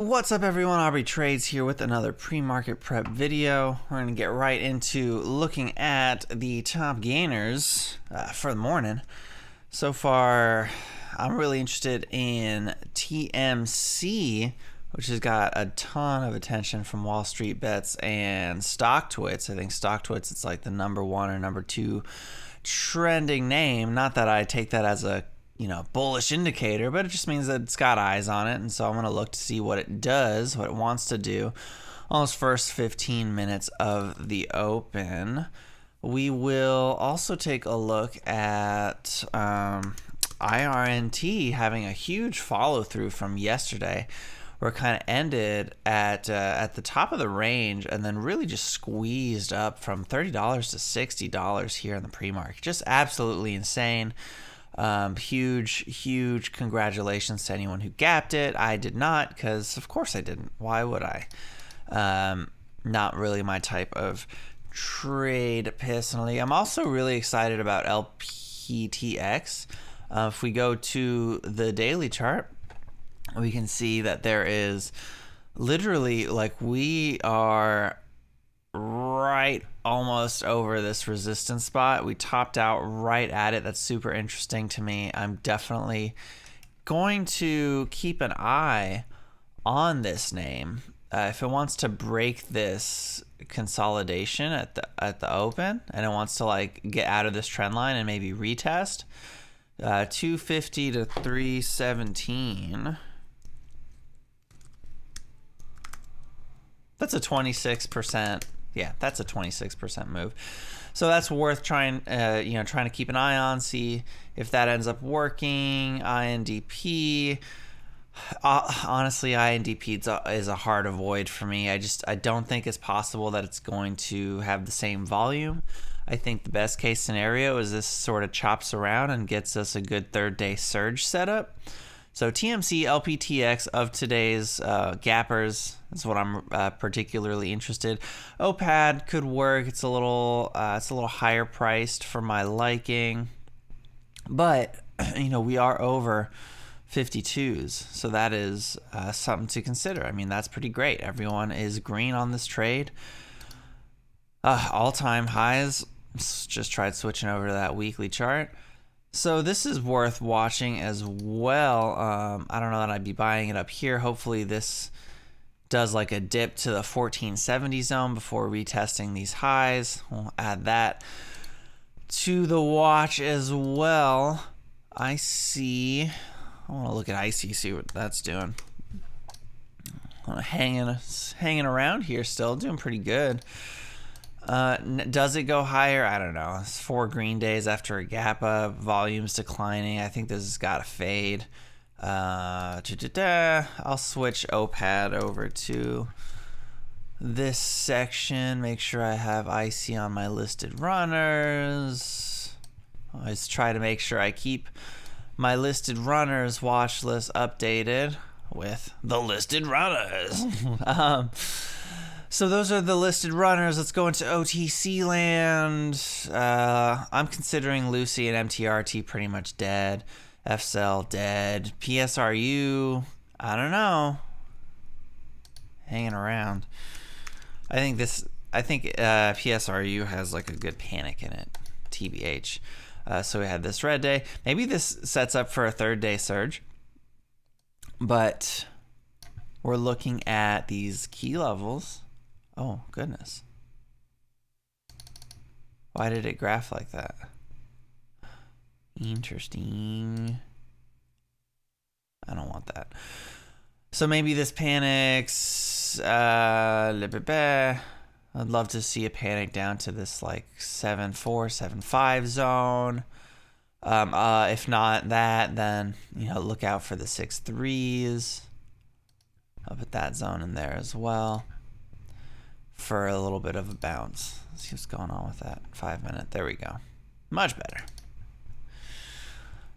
What's up everyone, Aubrey Trades here with another pre-market prep video. We're going to get right into looking at the top gainers for the morning. So far, I'm really interested in TMC, which has got a ton of attention from Wall Street Bets and StockTwits. I think StockTwits, it's like the number one or number two trending name. Not that I take that as a bullish indicator, but it just means that it's got eyes on it. And so I'm going to look to see what it does, what it wants to do on those first 15 minutes of the open. We will also take a look at IRNT having a huge follow through from yesterday, where it kind of ended at the top of the range and then really just squeezed up from $30 to $60 here in the pre-market. Just absolutely insane. Huge congratulations to anyone who gapped it. I did not, because of course I didn't. Why would I? Not really my type of trade personally. I'm also really excited about LPTX. If we go to the daily chart, we can see that there is literally, like, we are right almost over this resistance spot. We topped out right at it. That's super interesting to me. I'm definitely going to keep an eye on this name. If it wants to break this consolidation at the open and it wants to like get out of this trend line and maybe retest 250 to 317, that's a 26%. Yeah, that's a 26% move. So that's worth trying to keep an eye on, see if that ends up working. INDP. Honestly, INDP is a hard avoid for me. I don't think it's possible that it's going to have the same volume. I think the best case scenario is this sort of chops around and gets us a good third day surge setup. So TMC, LPTX of today's gappers is what I'm particularly interested. OPAD could work. It's a little higher priced for my liking, but we are over 52s, so that is something to consider. I mean, that's pretty great. Everyone is green on this trade. All-time highs. Just tried switching over to that weekly chart. So this is worth watching as well. I don't know that I'd be buying it up here. Hopefully this does like a dip to the 1470 zone before retesting these highs. We'll add that to the watch as well. I want to look at IC, see what that's doing. Hanging around here still, doing pretty good. Does it go higher? I don't know. It's 4 green days after a gap up. Volume's declining. I think this has got to fade. I'll switch OPAD over to this section. Make sure I have IC on my listed runners. Always try to make sure I keep my listed runners watch list updated with the listed runners. So those are the listed runners. Let's go into OTC land. I'm considering Lucy and MTRT pretty much dead. FCell dead. PSRU, I don't know. Hanging around. I think PSRU has like a good panic in it. TBH. So we had this red day. Maybe this sets up for a third day surge. But we're looking at these key levels. Oh, goodness. Why did it graph like that? Interesting. I don't want that. So maybe this panics. I'd love to see a panic down to this like 7.4, 7.5 zone. If not that, then look out for the 6.3s. I'll put that zone in there as well for a little bit of a bounce. Let's see what's going on with that 5 minute. There we go. Much better.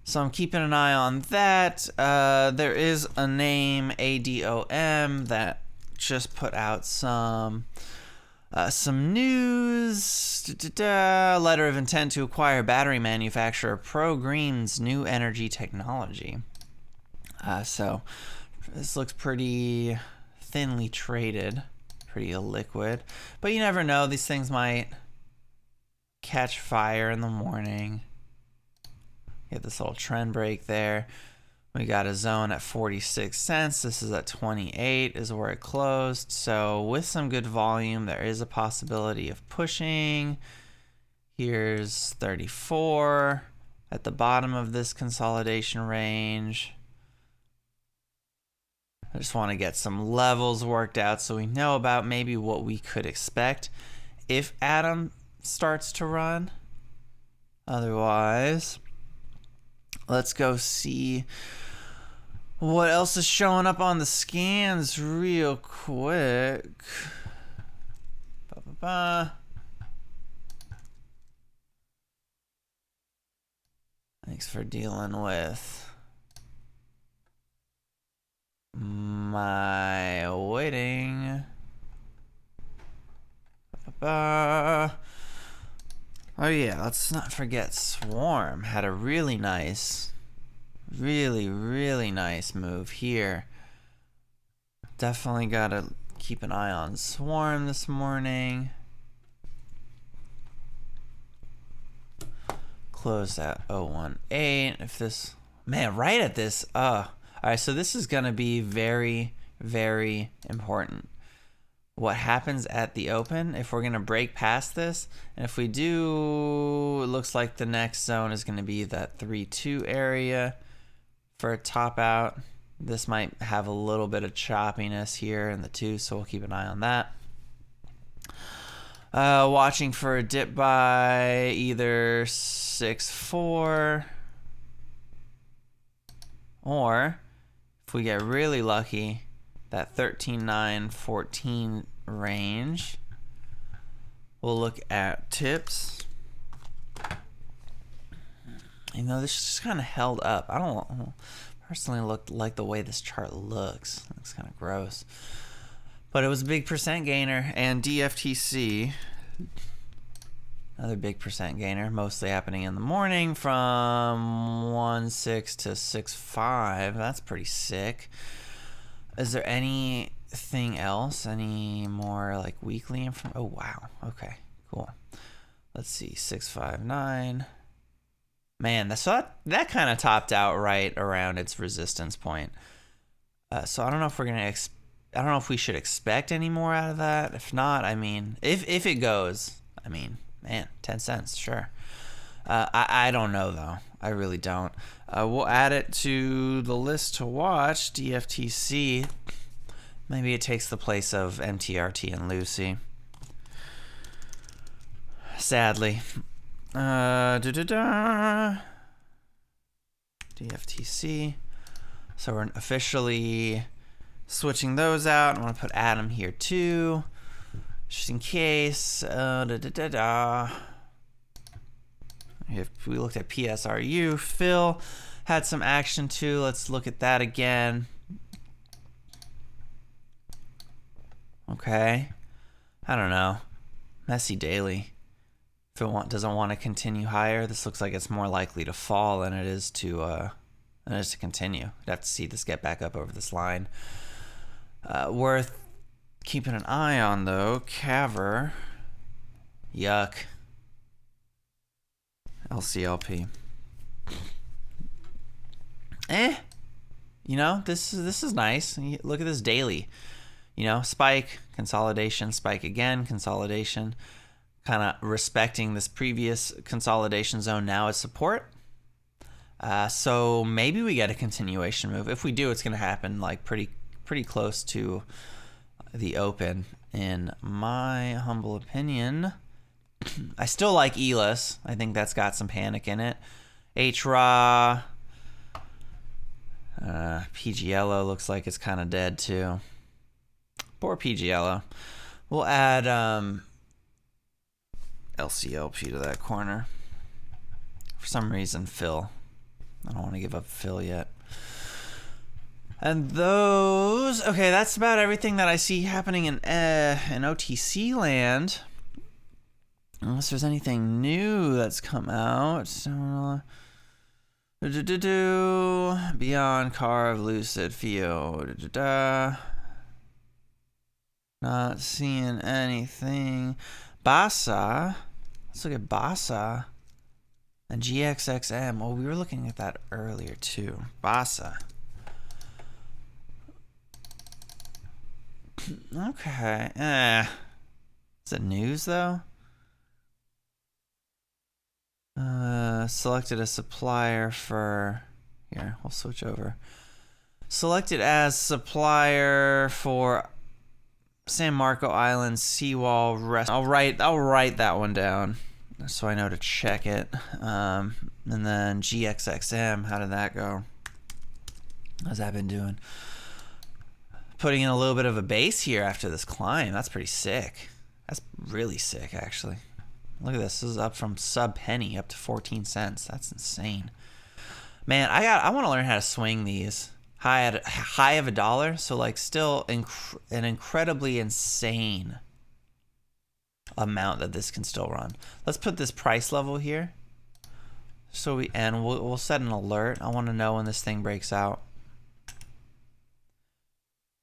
So I'm keeping an eye on that. There is a name, ADOM, that just put out some news. Letter of intent to acquire battery manufacturer Pro Green's new energy technology. So This looks pretty thinly traded, pretty illiquid, but you never know. These things might catch fire in the morning. Get this little trend break there. We got a zone at 46 cents. This is at 28 is where it closed. So with some good volume, there is a possibility of pushing. Here's 34 at the bottom of this consolidation range. I just want to get some levels worked out so we know about maybe what we could expect if Atom starts to run. Otherwise, let's go see what else is showing up on the scans real quick. Thanks for dealing with my waiting. Oh yeah, let's not forget SWRM had a really nice, really nice move here. Definitely gotta keep an eye on SWRM this morning. Close at 018. If this, man, right at this, all right, so this is gonna be very important. What happens at the open, if we're gonna break past this, and if we do, it looks like the next zone is gonna be that 3-2 area for a top out. This might have a little bit of choppiness here in the 2, so we'll keep an eye on that. Watching for a dip by either 6-4 or if we get really lucky, that 13.914 range. We'll look at tips. You know, this just kind of held up. I don't personally like the way this chart looks. It looks kind of gross. But it was a big percent gainer, and DFTC, another big percent gainer, mostly happening in the morning from 1.6 to 6.5. That's pretty sick. Is there anything else? Any more like weekly information? Oh wow. Okay, cool. Let's see. 659. Man, that kind of topped out right around its resistance point. So I don't know if we're gonna. I don't know if we should expect any more out of that. If not, I mean, if it goes, I mean, man, 10 cents, sure. I don't know though. I really don't. We'll add it to the list to watch. DFTC. Maybe it takes the place of MTRT and Lucy. Sadly. DFTC. So we're officially switching those out. I want to put Atom here too, just in case. If we looked at PSRU, Phil had some action too. Let's look at that again. Okay, I don't know. Messy daily. If it doesn't want to continue higher, this looks like it's more likely to fall than it is to continue. We'd have to see this get back up over this line. Worth keeping an eye on though. Caver. Yuck. LCLP. You know, this is nice. Look at this daily. You know, spike, consolidation, spike again, consolidation. Kind of respecting this previous consolidation zone now as support. So maybe we get a continuation move. If we do, it's going to happen like pretty close to the open, in my humble opinion. I still like ELIS. I think that's got some panic in it. HRA. PGLO looks like it's kind of dead too. Poor PGLO. We'll add LCLP to that corner. For some reason, Phil. I don't want to give up Phil yet. And those, okay, that's about everything that I see happening in OTC land. Unless there's anything new that's come out. So, Beyond Carve, Lucid, Fio. Not seeing anything. Basa. Let's look at Basa. And GXXM. Well, we were looking at that earlier too. Basa. Okay. Is it news though? Selected a supplier for. Here, we'll switch over. Selected as supplier for San Marco Island Seawall Rest. I'll write that one down so I know to check it. And then GXXM, how did that go? How's that been doing? Putting in a little bit of a base here after this climb. That's pretty sick. That's really sick, actually. Look at this. This is up from sub penny up to 14 cents. That's insane. Man, I want to learn how to swing these. High of $1, so like still an incredibly insane amount that this can still run. Let's put this price level here. So we'll set an alert. I want to know when this thing breaks out.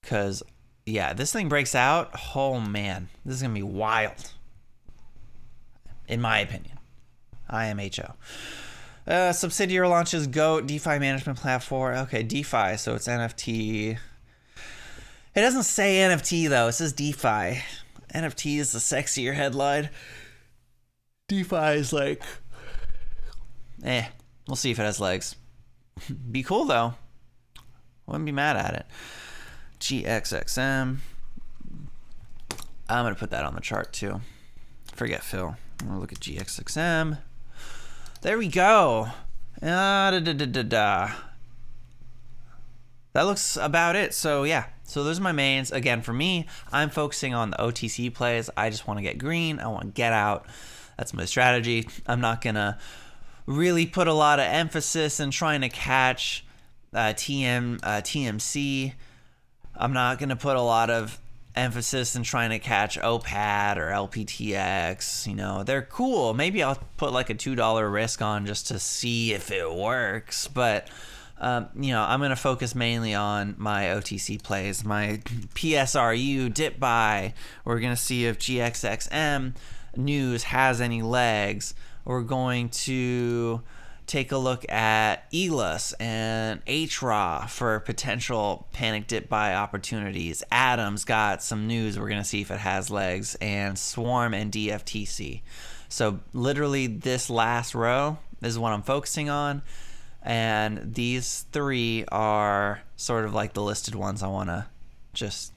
Cause yeah, this thing breaks out. Oh man, this is gonna be wild. In my opinion, IMHO. Subsidiary launches GOAT DeFi management platform. Okay, DeFi, so it's NFT. It doesn't say NFT though. It says DeFi. NFT is the sexier headline. DeFi is like, we'll see if it has legs. Be cool though. Wouldn't be mad at it. GXXM. I'm gonna put that on the chart too. Forget Phil. I'm gonna look at GXXM. There we go. That looks about it. So yeah, so those are my mains. Again, for me, I'm focusing on the OTC plays. I just want to get green. I want to get out. That's my strategy. I'm not gonna really put a lot of emphasis in trying to catch TMC. I'm not gonna put a lot of emphasis in trying to catch OPAD or LPTX. You know, they're cool. Maybe I'll put like a $2 risk on just to see if it works. But you know, I'm gonna focus mainly on my OTC plays, my PSRU dip buy. We're gonna see if GXXM news has any legs. We're going to take a look at ELUS and HRA for potential panic dip buy opportunities. Adam's got some news. We're going to see if it has legs. And SWRM and DFTC. So literally this last row is what I'm focusing on. And these three are sort of like the listed ones I want to just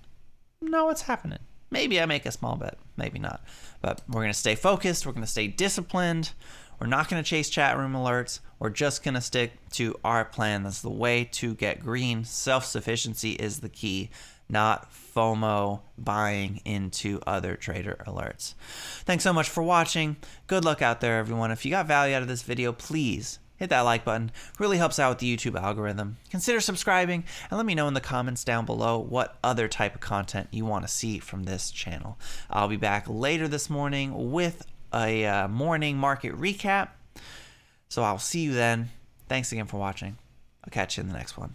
know what's happening. Maybe I make a small bet. Maybe not. But we're going to stay focused. We're going to stay disciplined. We're not going to chase chat room alerts. We're just going to stick to our plan. That's the way to get green. Self-sufficiency is the key, not FOMO buying into other trader alerts. Thanks so much for watching. Good luck out there, everyone. If you got value out of this video, please hit that like button. Really helps out with the YouTube algorithm. Consider subscribing and let me know in the comments down below what other type of content you want to see from this channel. I'll be back later this morning with a morning market recap. So I'll see you then. Thanks again for watching. I'll catch you in the next one.